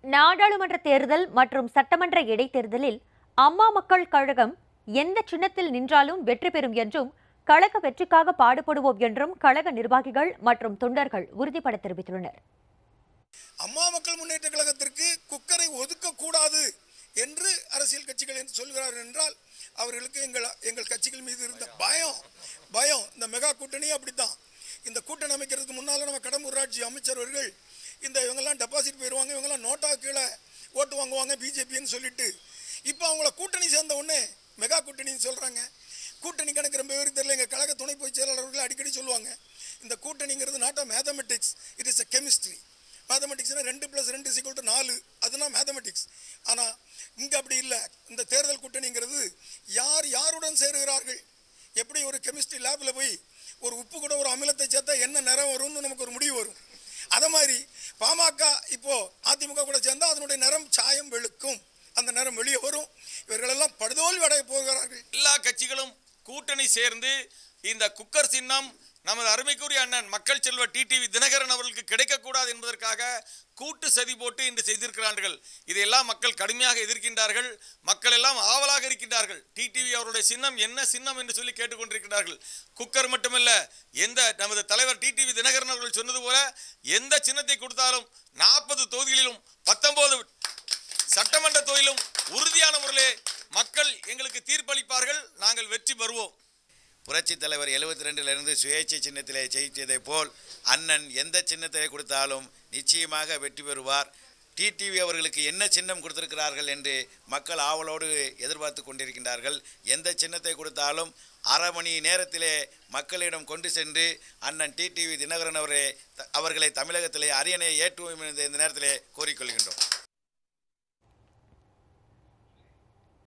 நாடாளுமன்ற தேர்தல் மற்றும் சட்டமன்ற இடைத்தேர்தலில் அம்மா மக்கள் கழகம் எந்த சின்னத்தில் நின்றாலும் வெற்றி பெறும் என்றும் கழக வெற்றிக்காக பாடுபடுவோம் என்றும் கழக நிர்வாகிகள் மற்றும் தொண்டர்கள் உறுதிபட தெரிவித்துள்ளனர். அம்மா மக்கள் முன்னேற்ற கழகத்திற்கு குக்கரை ஒதுக்கக்கூடாது என்று அரசியல் கட்சிகள் என்று சொல்கிறார்கள் என்றால் அவர்களுக்கு எங்கள் கட்சிகள் மீது இருந்த பயம் இந்த மெகா கூட்டணி அப்படித்தான். இந்த கூட்டணி அமைக்கிறதுக்கு முன்னால் நம்ம கடம்பூர் ராஜ்ஜி அமைச்சர் அவர்கள் இவங்கெல்லாம் டெபாசிட் போயிடுவாங்க, இவங்கெல்லாம் நோட்டா கீழே ஓட்டு வாங்குவாங்க பிஜேபின்னு சொல்லிட்டு இப்போ அவங்கள கூட்டணி சேர்ந்த உடனே மெகா கூட்டணின்னு சொல்கிறாங்க. கூட்டணி கணக்கு ரொம்ப பேருக்கு தெரியல. எங்கள் கழக துணை பொதுச் செயலாளர்கள் அடிக்கடி சொல்லுவாங்க, இந்த கூட்டணிங்கிறது not mathematics, it is a chemistry. மேத்தமெட்டிக்ஸ்னால் 2+2 = 4, அதுதான் மேத்தமெட்டிக்ஸ். ஆனால் இங்கே அப்படி இல்லை. இந்த தேர்தல் கூட்டணிங்கிறது யாருடன் சேருகிறார்கள், எப்படி ஒரு கெமிஸ்ட்ரி லேபில் போய் ஒரு உப்பு கூட ஒரு அமிலத்தை சேர்த்தா என்ன நிறம் வரும்னு நமக்கு ஒரு முடிவு வரும். அதை மாதிரி பாமக இப்போ அதிமுக கூட சேர்ந்தால் அதனுடைய நிறம் சாயம் வெளுக்கும், அந்த நிறம் வெளியே வரும். இவர்களெல்லாம் படுதோல்வி அடைய போகிறார்கள். எல்லா கட்சிகளும் கூட்டணி சேர்ந்து இந்த குக்கர் சின்னம் நமது அருமைக்குரிய அண்ணன் மக்கள் செல்வர் டிடிவி தினகரன் அவர்களுக்கு கிடைக்கக்கூடாது என்பதற்காக கூட்டு சதி போட்டு இன்று செய்திருக்கிறார்கள். இதையெல்லாம் மக்கள் கடுமையாக எதிர்க்கின்றார்கள். மக்கள் எல்லாம் ஆவலாக இருக்கின்றார்கள். டிடிவி அவருடைய சின்னம் என்ன சின்னம் என்று சொல்லி கேட்டுக்கொண்டிருக்கிறார்கள். குக்கர் மட்டுமல்ல, நமது தலைவர் டிடிவி தினகரன் அவர்கள் சொன்னது போல எந்த சின்னத்தை கொடுத்தாலும் 40 தொகுதிகளிலும் 19 சட்டமன்ற தொகுதியிலும் உறுதியான முறையிலே மக்கள் எங்களுக்கு தீர்ப்பளிப்பார்கள். நாங்கள் வெற்றி பெறுவோம். புரட்சி தலைவர் 72லிருந்து சுயேட்சை சின்னத்திலே ஜெயித்ததை போல் அண்ணன் எந்த சின்னத்தை கொடுத்தாலும் நிச்சயமாக வெற்றி பெறுவார். டிடிவி அவர்களுக்கு என்ன சின்னம் கொடுத்திருக்கிறார்கள் என்று மக்கள் ஆவலோடு எதிர்பார்த்து கொண்டிருக்கின்றார்கள். எந்த சின்னத்தை கொடுத்தாலும் அரை மணி நேரத்திலே மக்களிடம் கொண்டு சென்று அண்ணன் டிடிவி தினகரன் அவர்களை தமிழகத்திலே அரியணையை ஏற்றுவோம் இந்த நேரத்திலே கோரிக்கொள்கின்றோம்.